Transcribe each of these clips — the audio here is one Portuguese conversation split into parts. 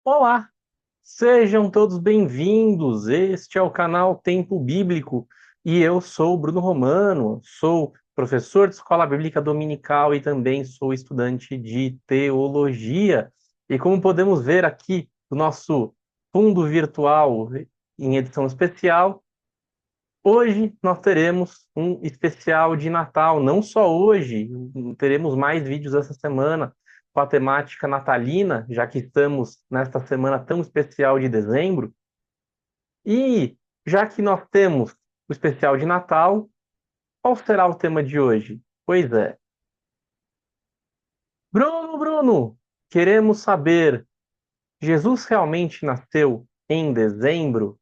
Olá, sejam todos bem-vindos. Este é o canal Tempo Bíblico e eu sou o Bruno Romano, sou professor de escola bíblica dominical e também sou estudante de teologia. E como podemos ver aqui no nosso fundo virtual em edição especial, hoje nós teremos um especial de Natal. Não só hoje, teremos mais vídeos essa semana com a temática natalina, já que estamos nesta semana tão especial de dezembro. E já que nós temos o especial de Natal, qual será o tema de hoje? Pois é, Bruno, queremos saber, Jesus realmente nasceu em dezembro?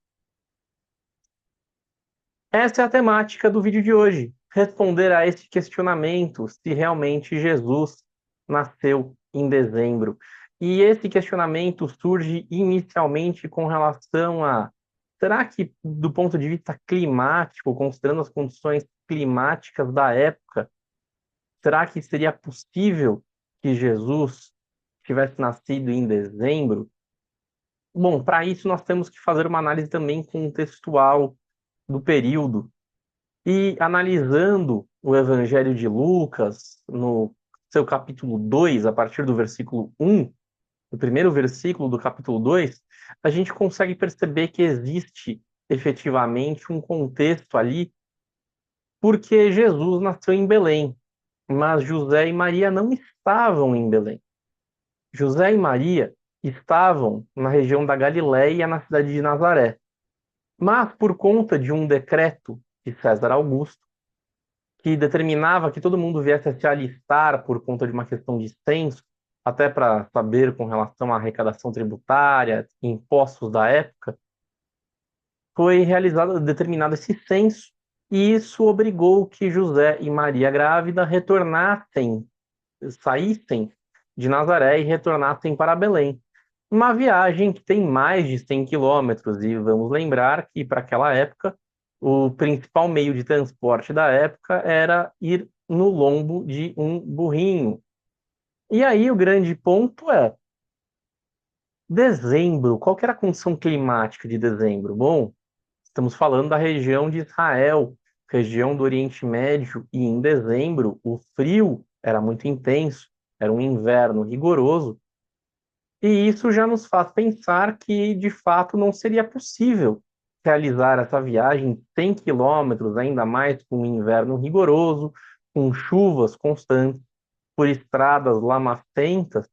Essa é a temática do vídeo de hoje. Responder a este questionamento se realmente Jesus nasceu em dezembro. E esse questionamento surge inicialmente com relação a: será que, do ponto de vista climático, considerando as condições climáticas da época, será que seria possível que Jesus tivesse nascido em dezembro? Bom, para isso nós temos que fazer uma análise também contextual do período. E analisando o Evangelho de Lucas, no seu capítulo 2, a partir do versículo 1, o primeiro versículo do capítulo 2, a gente consegue perceber que existe efetivamente um contexto ali, porque Jesus nasceu em Belém, mas José e Maria não estavam em Belém. José e Maria estavam na região da Galiléia, na cidade de Nazaré. Mas por conta de um decreto de César Augusto, que determinava que todo mundo viesse a se alistar por conta de uma questão de censo, até para saber com relação à arrecadação tributária, impostos da época, foi realizado, determinado esse censo, e isso obrigou que José e Maria grávida retornassem, saíssem de Nazaré e retornassem para Belém. Uma viagem que tem mais de 100 quilômetros, e vamos lembrar que, para aquela época, o principal meio de transporte da época era ir no lombo de um burrinho. E aí o grande ponto é: dezembro, qual que era a condição climática de dezembro? Bom, estamos falando da região de Israel, região do Oriente Médio, e em dezembro o frio era muito intenso, era um inverno rigoroso, e isso já nos faz pensar que, de fato, não seria possível realizar essa viagem 100 quilômetros, ainda mais com um inverno rigoroso, com chuvas constantes, por estradas lamacentas.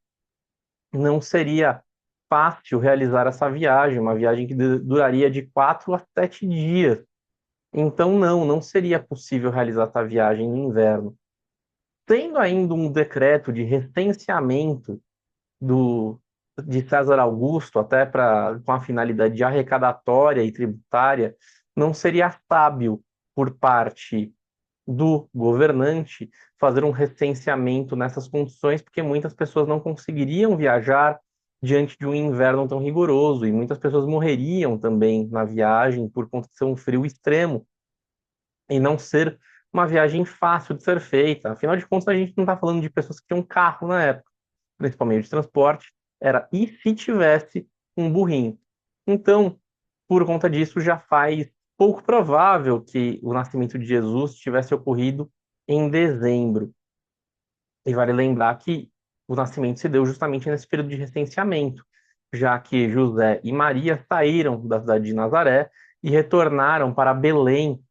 Não seria fácil realizar essa viagem, uma viagem que duraria de 4 a 7 dias. Então, não seria possível realizar essa viagem no inverno. Tendo ainda um decreto de recenseamento do, de César Augusto, até com a finalidade de arrecadatória e tributária, não seria sábio por parte do governante fazer um recenseamento nessas condições, porque muitas pessoas não conseguiriam viajar diante de um inverno tão rigoroso, e muitas pessoas morreriam também na viagem por conta de ser um frio extremo e não ser uma viagem fácil de ser feita. Afinal de contas, a gente não está falando de pessoas que tinham carro na época. O principal meio de transporte era: e se tivesse um burrinho? Então, por conta disso, já faz pouco provável que o nascimento de Jesus tivesse ocorrido em dezembro. E vale lembrar que o nascimento se deu justamente nesse período de recenseamento, já que José e Maria saíram da cidade de Nazaré e retornaram para Belém,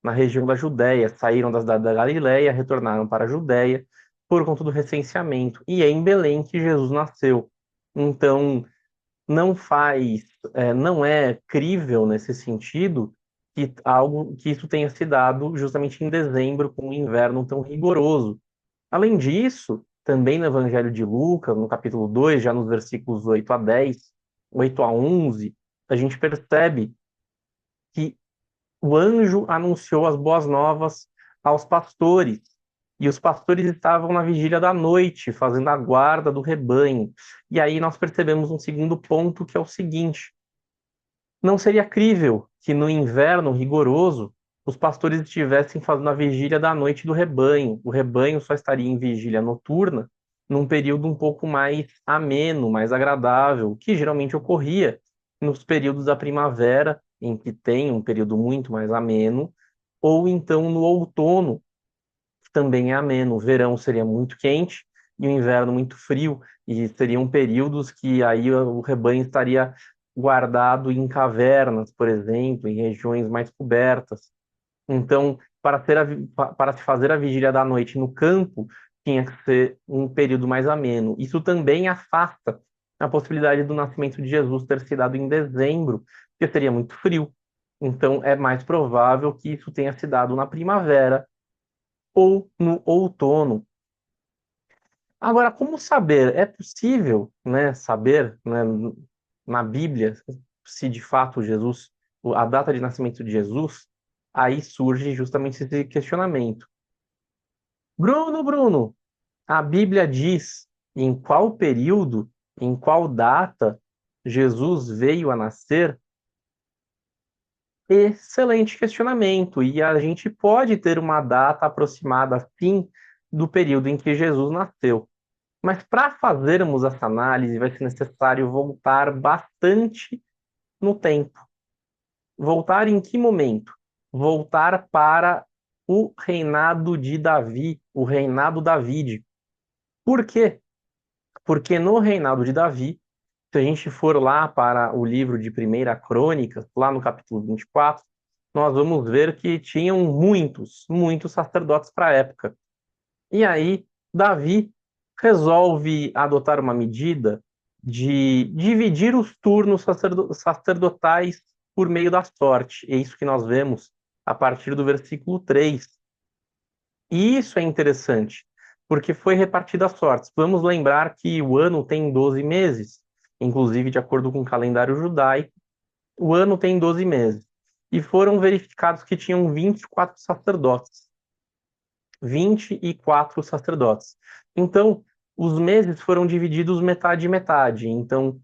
na região da Judéia, saíram da cidade da Galiléia, retornaram para a Judéia por conta do recenseamento. E é em Belém que Jesus nasceu. Então, não é crível nesse sentido que isso tenha se dado justamente em dezembro, com um inverno tão rigoroso. Além disso, também no Evangelho de Lucas, no capítulo 2, já nos versículos 8 a 10, 8 a 11, a gente percebe que o anjo anunciou as boas novas aos pastores. E os pastores estavam na vigília da noite, fazendo a guarda do rebanho. E aí nós percebemos um segundo ponto, que é o seguinte: não seria crível que no inverno rigoroso os pastores estivessem fazendo a vigília da noite do rebanho. O rebanho só estaria em vigília noturna num período um pouco mais ameno, mais agradável, que geralmente ocorria nos períodos da primavera, em que tem um período muito mais ameno, ou então no outono, que também é ameno. O verão seria muito quente e o inverno muito frio, e seriam períodos que aí o rebanho estaria guardado em cavernas, por exemplo, em regiões mais cobertas. Então, para se fazer a vigília da noite no campo, tinha que ser um período mais ameno. Isso também afasta a possibilidade do nascimento de Jesus ter se dado em dezembro, porque seria muito frio. Então, é mais provável que isso tenha se dado na primavera ou no outono. Agora, como saber? É possível, né, saber, né, na Bíblia se de fato Jesus, a data de nascimento de Jesus? Aí surge justamente esse questionamento. Bruno, a Bíblia diz em qual período, em qual data Jesus veio a nascer? Excelente questionamento. E a gente pode ter uma data aproximada, sim, do período em que Jesus nasceu. Mas para fazermos essa análise, vai ser necessário voltar bastante no tempo. Voltar em que momento? Voltar para o reinado de Davi, o reinado davídico. Por quê? Porque no reinado de Davi, se a gente for lá para o livro de Primeira Crônica, lá no capítulo 24, nós vamos ver que tinham muitos sacerdotes para a época. E aí, Davi resolve adotar uma medida de dividir os turnos sacerdotais por meio da sorte. É isso que nós vemos a partir do versículo 3. E isso é interessante, porque foi repartida a sorte. Vamos lembrar que o ano tem 12 meses, inclusive de acordo com o calendário judaico, o ano tem 12 meses. E foram verificados que tinham 24 sacerdotes. 24 sacerdotes. Então, os meses foram divididos metade e metade. Então,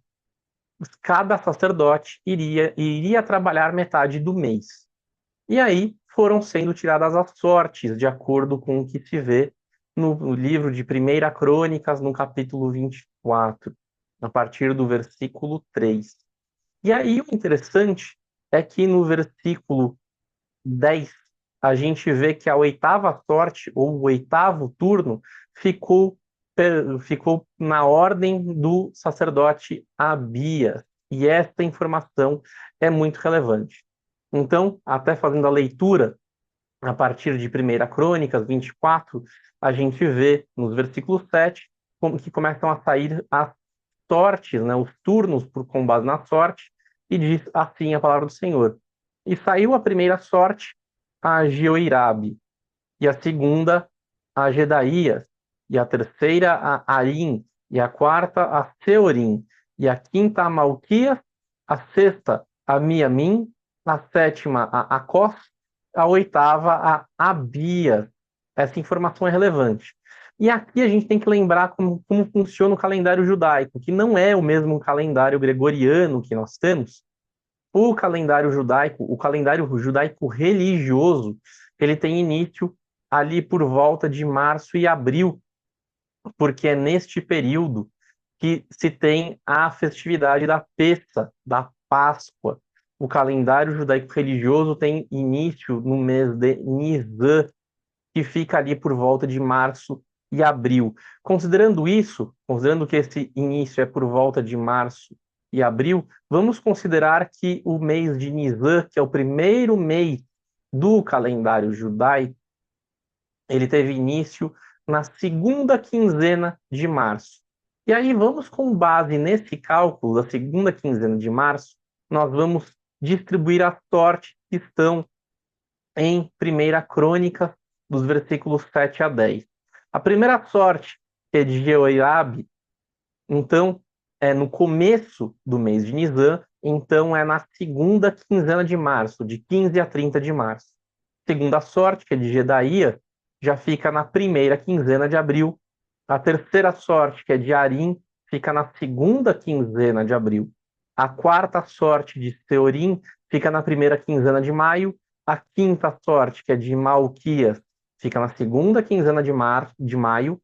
cada sacerdote iria trabalhar metade do mês. E aí foram sendo tiradas as sortes, de acordo com o que se vê no livro de Primeira Crônicas, no capítulo 24, a partir do versículo 3. E aí o interessante é que no versículo 10, a gente vê que a oitava sorte, ou o oitavo turno, ficou na ordem do sacerdote Abias. E essa informação é muito relevante. Então, até fazendo a leitura, a partir de 1 Crônicas 24, a gente vê nos versículos 7 como que começam a sair as sortes, né, os turnos com base na sorte, e diz assim a palavra do Senhor. E saiu a primeira sorte a Jeoirabe, e a segunda a Jedaías, e a terceira a Arim, e a quarta a Seorim, e a quinta a Malquias, a sexta a Miamim, a sétima a Acós, a oitava a Abias. Essa informação é relevante. E aqui a gente tem que lembrar como funciona o calendário judaico, que não é o mesmo calendário gregoriano que nós temos. O calendário judaico religioso, ele tem início ali por volta de março e abril, porque é neste período que se tem a festividade da Pessa, da Páscoa. O calendário judaico religioso tem início no mês de Nisan, que fica ali por volta de março e abril. Considerando isso, considerando que esse início é por volta de março e abril, vamos considerar que o mês de Nisan, que é o primeiro mês do calendário judaico, ele teve início na segunda quinzena de março. E aí vamos, com base nesse cálculo da segunda quinzena de março, nós vamos distribuir as sortes que estão em Primeira Crônica, dos versículos 7 a 10. A primeira sorte, que é de Jeoiabe, então, é no começo do mês de Nisan, então é na segunda quinzena de março, de 15 a 30 de março. Segunda sorte, que é de Jedaía, já fica na primeira quinzena de abril. A terceira sorte, que é de Arim, fica na segunda quinzena de abril. A quarta sorte, de Seorim, fica na primeira quinzena de maio. A quinta sorte, que é de Malquias, fica na segunda quinzena de maio.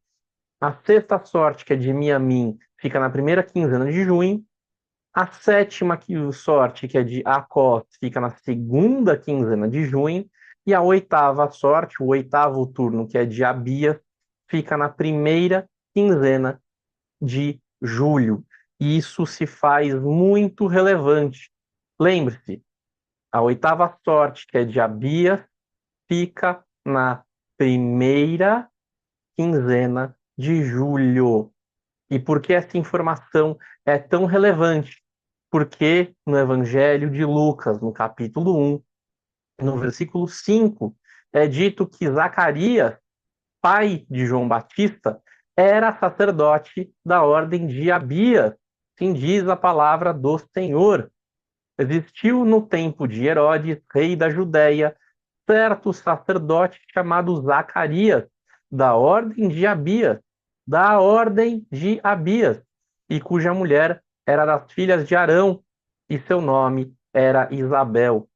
A sexta sorte, que é de Miamim, fica na primeira quinzena de junho. A sétima sorte, que é de Akos, fica na segunda quinzena de junho. E a oitava sorte, o oitavo turno, que é de Abias, fica na primeira quinzena de julho. E isso se faz muito relevante. Lembre-se, a oitava sorte, que é de Abias, fica na primeira quinzena de julho. E por que essa informação é tão relevante? Porque no Evangelho de Lucas, no capítulo 1, no versículo 5, é dito que Zacarias, pai de João Batista, era sacerdote da ordem de Abias. Assim diz a palavra do Senhor. Existiu no tempo de Herodes, rei da Judéia, certo sacerdote chamado Zacarias, da ordem de Abias, e cuja mulher era das filhas de Arão, e seu nome era Isabel.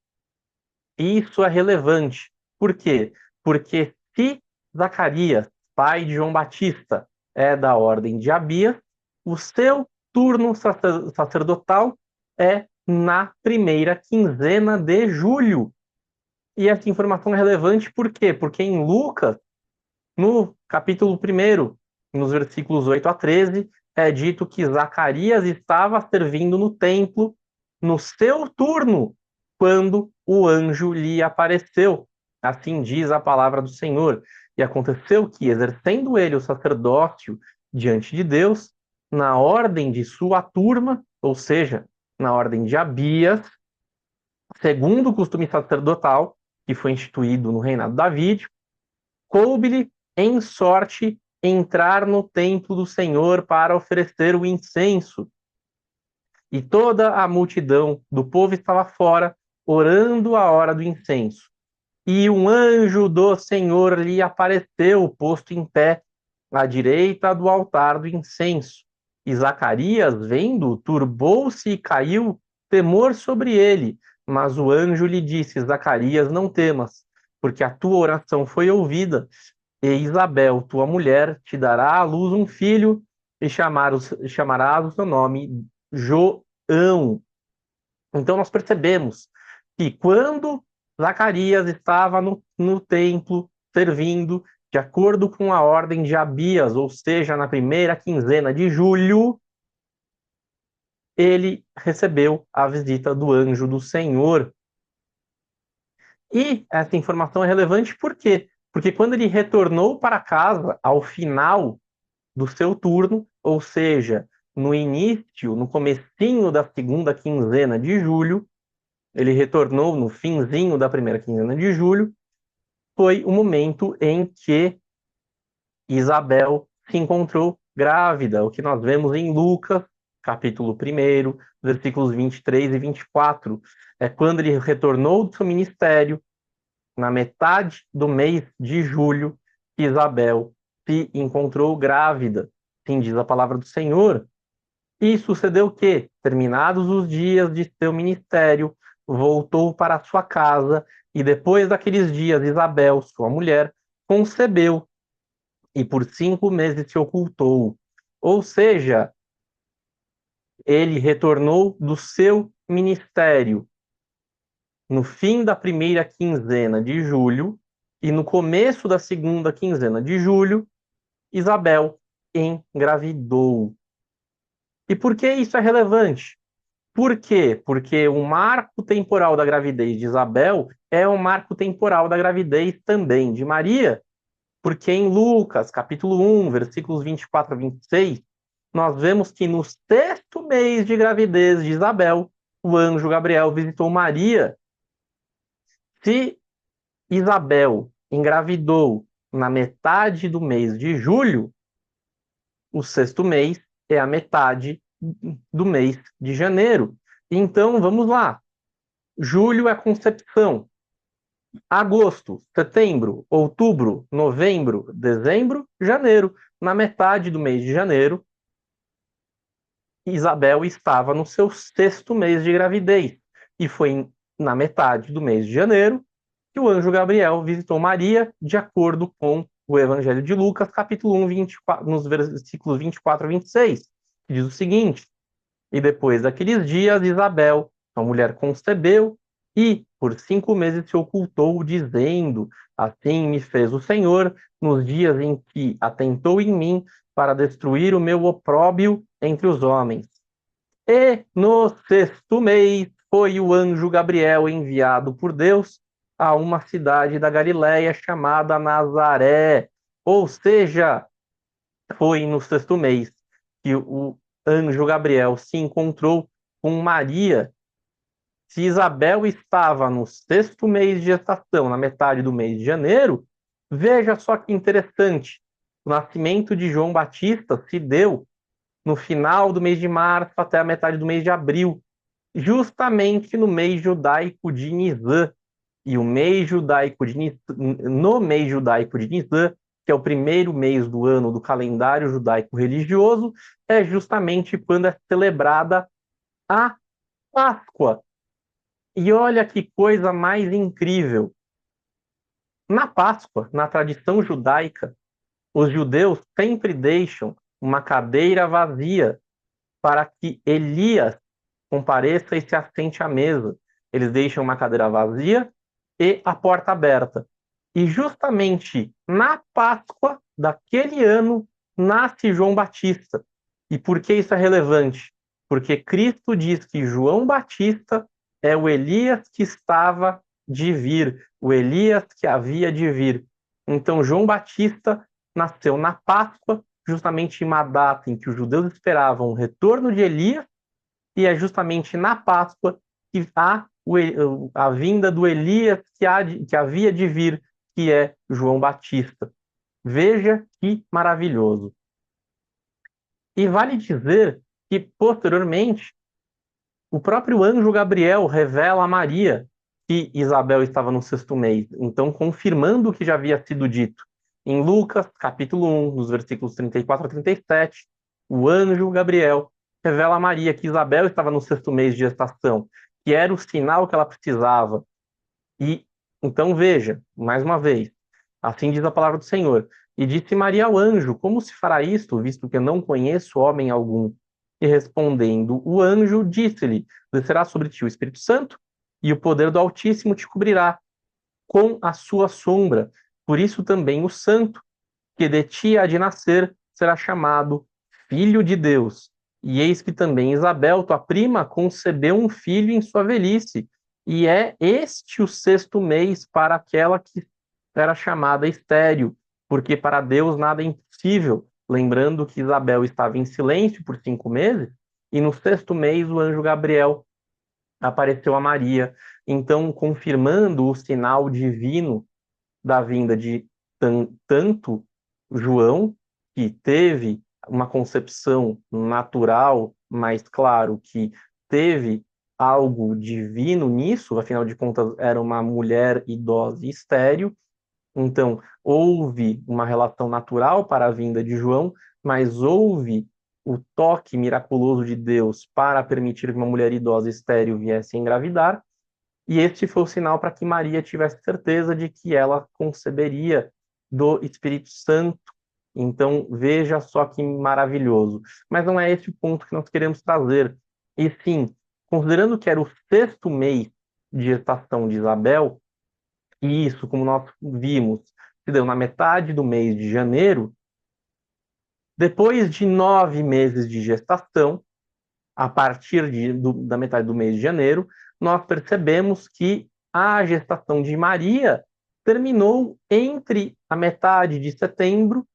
Isso é relevante. Por quê? Porque se Zacarias, pai de João Batista, é da ordem de Abias, o seu turno sacerdotal é na primeira quinzena de julho. E essa informação é relevante por quê? Porque em Lucas, no capítulo 1, nos versículos 8 a 13, é dito que Zacarias estava servindo no templo no seu turno, quando o anjo lhe apareceu. Assim diz a palavra do Senhor. E aconteceu que, exercendo ele o sacerdócio diante de Deus, na ordem de sua turma, ou seja, na ordem de Abias, segundo o costume sacerdotal, que foi instituído no reinado de David, coube-lhe em sorte entrar no templo do Senhor para oferecer o incenso. E toda a multidão do povo estava fora, orando a hora do incenso. E um anjo do Senhor lhe apareceu, posto em pé, à direita do altar do incenso. E Zacarias, vendo, turbou-se e caiu temor sobre ele. Mas o anjo lhe disse: Zacarias, não temas, porque a tua oração foi ouvida, e Isabel, tua mulher, te dará à luz um filho, e chamarás o seu nome João. Então nós percebemos que quando Zacarias estava no templo servindo, de acordo com a ordem de Abias, ou seja, na primeira quinzena de julho, ele recebeu a visita do anjo do Senhor. E essa informação é relevante por quê? Porque quando ele retornou para casa, ao final do seu turno, ou seja, no início, no comecinho da segunda quinzena de julho, ele retornou no finzinho da primeira quinzena de julho, foi o momento em que Isabel se encontrou grávida, o que nós vemos em Lucas, capítulo 1, versículos 23 e 24. É quando ele retornou do seu ministério, na metade do mês de julho, Isabel se encontrou grávida. Assim diz a palavra do Senhor. E sucedeu que, terminados os dias de seu ministério, voltou para sua casa, e depois daqueles dias, Isabel, sua mulher, concebeu, e por 5 meses se ocultou. Ou seja, ele retornou do seu ministério no fim da primeira quinzena de julho, e no começo da segunda quinzena de julho, Isabel engravidou. E por que isso é relevante? Por quê? Porque o marco temporal da gravidez de Isabel é o marco temporal da gravidez também de Maria. Porque em Lucas, capítulo 1, versículos 24 a 26, nós vemos que no sexto mês de gravidez de Isabel, o anjo Gabriel visitou Maria. Se Isabel engravidou na metade do mês de julho, o sexto mês é a metade do mês de janeiro. Então, vamos lá. Julho é concepção. Agosto, setembro, outubro, novembro, dezembro, janeiro. Na metade do mês de janeiro, Isabel estava no seu sexto mês de gravidez. E foi na metade do mês de janeiro que o anjo Gabriel visitou Maria, de acordo com o Evangelho de Lucas, capítulo 1, 24, nos versículos 24 a 26, que diz o seguinte: e depois daqueles dias, Isabel, a mulher, concebeu e por 5 meses se ocultou, dizendo: assim me fez o Senhor nos dias em que atentou em mim para destruir o meu opróbrio entre os homens. E no 6º mês foi o anjo Gabriel enviado por Deus a uma cidade da Galiléia chamada Nazaré. Ou seja, foi no 6º mês que o anjo Gabriel se encontrou com Maria. Se Isabel estava no 6º mês de gestação, na metade do mês de janeiro, veja só que interessante. O nascimento de João Batista se deu no final do mês de março até a metade do mês de abril, justamente no mês judaico de Nisan. E o mês judaico de Nisan, no mês judaico de Nisan, que é o primeiro mês do ano do calendário judaico religioso, é justamente quando é celebrada a Páscoa. E olha que coisa mais incrível. Na Páscoa, na tradição judaica, os judeus sempre deixam uma cadeira vazia para que Elias compareça e se assente à mesa. Eles deixam uma cadeira vazia e a porta aberta. E justamente na Páscoa daquele ano nasce João Batista. E por que isso é relevante? Porque Cristo diz que João Batista é o Elias que estava de vir, o Elias que havia de vir. Então João Batista nasceu na Páscoa, justamente em uma data em que os judeus esperavam o retorno de Elias, e é justamente na Páscoa que há a vinda do Elias que havia de vir, que é João Batista. Veja que maravilhoso. E vale dizer que, posteriormente, o próprio anjo Gabriel revela a Maria que Isabel estava no 6º mês, então confirmando o que já havia sido dito. Em Lucas, capítulo 1, nos versículos 34 a 37, o anjo Gabriel revela a Maria que Isabel estava no 6º mês de gestação, que era o sinal que ela precisava. E então veja, mais uma vez, assim diz a palavra do Senhor. E disse Maria ao anjo: como se fará isto, visto que eu não conheço homem algum? E respondendo, o anjo disse-lhe: descerá sobre ti o Espírito Santo, e o poder do Altíssimo te cobrirá com a sua sombra. Por isso também o santo que de ti há de nascer será chamado Filho de Deus. E eis que também Isabel, tua prima, concebeu um filho em sua velhice, e é este o 6º mês para aquela que era chamada estéril, porque para Deus nada é impossível. Lembrando que Isabel estava em silêncio por 5 meses, e no 6º mês o anjo Gabriel apareceu a Maria, então confirmando o sinal divino da vinda de tanto João, que teve uma concepção natural, mas claro que teve algo divino nisso, afinal de contas era uma mulher idosa e estéril, então houve uma relação natural para a vinda de João, mas houve o toque miraculoso de Deus para permitir que uma mulher idosa e estéril viesse a engravidar, e este foi o sinal para que Maria tivesse certeza de que ela conceberia do Espírito Santo. Então, veja só que maravilhoso. Mas não é esse o ponto que nós queremos trazer. E sim, considerando que era o 6º mês de gestação de Isabel, e isso, como nós vimos, se deu na metade do mês de janeiro, depois de 9 meses de gestação, a partir da metade do mês de janeiro, nós percebemos que a gestação de Maria terminou entre a metade de setembro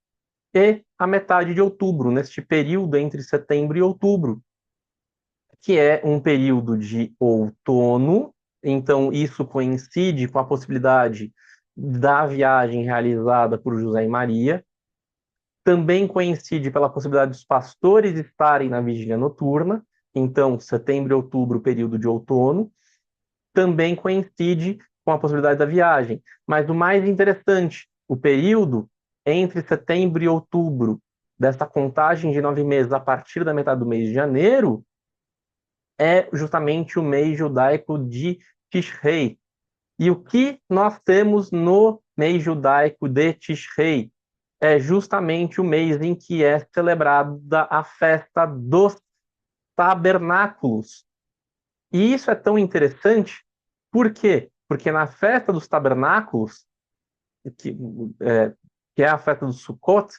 e a metade de outubro, neste período entre setembro e outubro, que é um período de outono. Então, isso coincide com a possibilidade da viagem realizada por José e Maria. Também coincide pela possibilidade dos pastores estarem na vigília noturna. Então, setembro e outubro, período de outono. Também coincide com a possibilidade da viagem. Mas o mais interessante, o período entre setembro e outubro, dessa contagem de 9 meses a partir da metade do mês de janeiro, é justamente o mês judaico de Tishrei. E o que nós temos no mês judaico de Tishrei? é justamente o mês em que é celebrada a festa dos tabernáculos. E isso é tão interessante, por quê? Porque na festa dos tabernáculos, que é, que é a festa do Sukkot,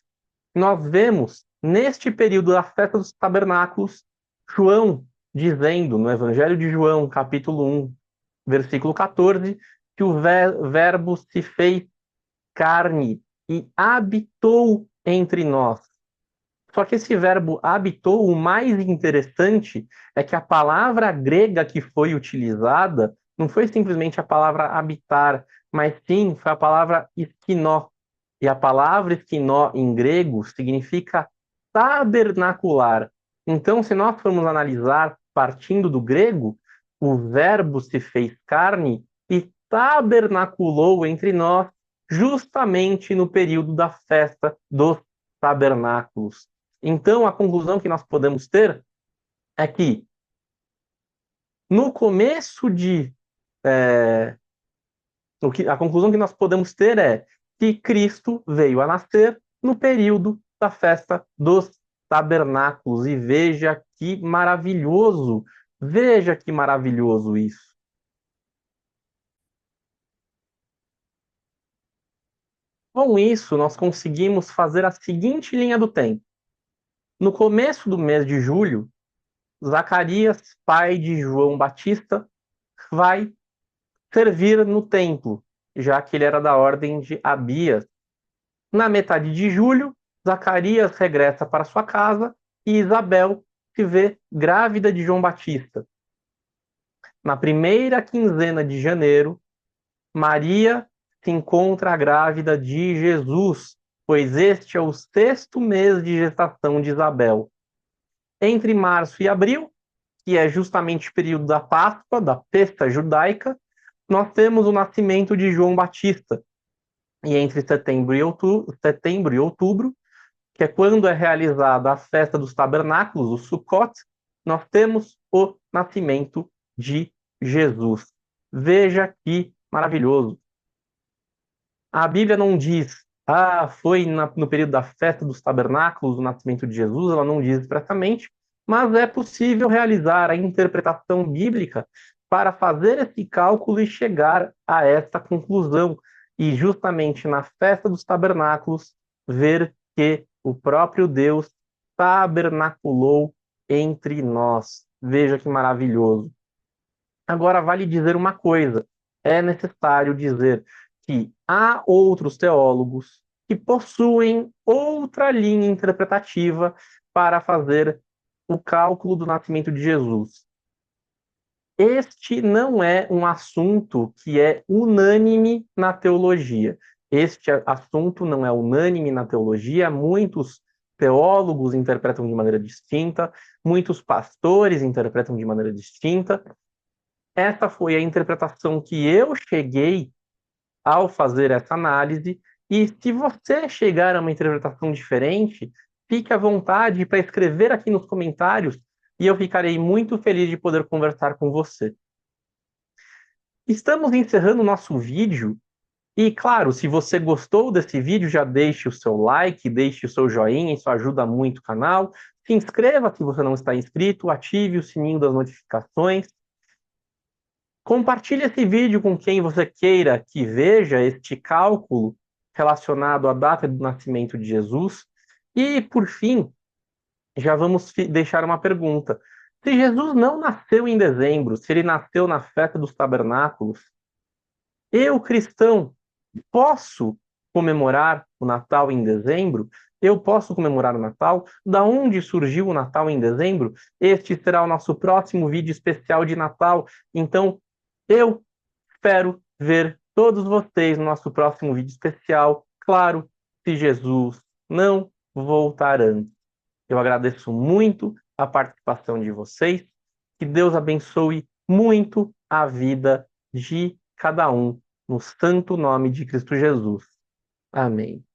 nós vemos, neste período da festa dos tabernáculos, João dizendo, no Evangelho de João, capítulo 1, versículo 14, que o verbo se fez carne e habitou entre nós. Só que esse verbo habitou, o mais interessante é que a palavra grega que foi utilizada não foi simplesmente a palavra habitar, mas sim foi a palavra esquinó. E a palavra esquinó em grego significa tabernacular. Então, se nós formos analisar partindo do grego, o verbo se fez carne e tabernaculou entre nós justamente no período da festa dos tabernáculos. Então, a conclusão que nós podemos ter é que no começo de. A conclusão que nós podemos ter é que Cristo veio a nascer no período da festa dos tabernáculos. E veja que maravilhoso isso. Com isso, nós conseguimos fazer a seguinte linha do tempo. No começo do mês de julho, Zacarias, pai de João Batista, vai servir no templo, já que ele era da ordem de Abias. Na metade de julho, Zacarias regressa para sua casa e Isabel se vê grávida de João Batista. Na primeira quinzena de janeiro, Maria se encontra grávida de Jesus, pois este é o sexto mês de gestação de Isabel. Entre março e abril, que é justamente o período da Páscoa, da festa judaica, nós temos o nascimento de João Batista. E entre setembro e outubro, que é quando é realizada a festa dos tabernáculos, o Sukkot, nós temos o nascimento de Jesus. Veja que maravilhoso. A Bíblia não diz, foi no período da festa dos tabernáculos, o nascimento de Jesus, ela não diz expressamente, mas é possível realizar a interpretação bíblica para fazer esse cálculo e chegar a esta conclusão. E justamente na festa dos tabernáculos, ver que o próprio Deus tabernaculou entre nós. Veja que maravilhoso. Agora, vale dizer uma coisa: é necessário dizer que há outros teólogos que possuem outra linha interpretativa para fazer o cálculo do nascimento de Jesus. Este não é um assunto que é unânime na teologia. Este assunto não é unânime na teologia. Muitos teólogos interpretam de maneira distinta, muitos pastores interpretam de maneira distinta. Essa foi a interpretação que eu cheguei ao fazer essa análise. E se você chegar a uma interpretação diferente, fique à vontade para escrever aqui nos comentários e eu ficarei muito feliz de poder conversar com você. Estamos encerrando o nosso vídeo e, claro, se você gostou desse vídeo, já deixe o seu like, deixe o seu joinha, isso ajuda muito o canal. Se inscreva se você não está inscrito, ative o sininho das notificações. Compartilhe esse vídeo com quem você queira que veja este cálculo relacionado à data do nascimento de Jesus. E, por fim, já vamos deixar uma pergunta. Se Jesus não nasceu em dezembro, se ele nasceu na festa dos tabernáculos, eu, cristão, posso comemorar o Natal em dezembro? Eu posso comemorar o Natal? Da onde surgiu o Natal em dezembro? Este será o nosso próximo vídeo especial de Natal. Então, eu espero ver todos vocês no nosso próximo vídeo especial. Claro, se Jesus não voltar antes. Eu agradeço muito a participação de vocês. Que Deus abençoe muito a vida de cada um, no santo nome de Cristo Jesus. Amém.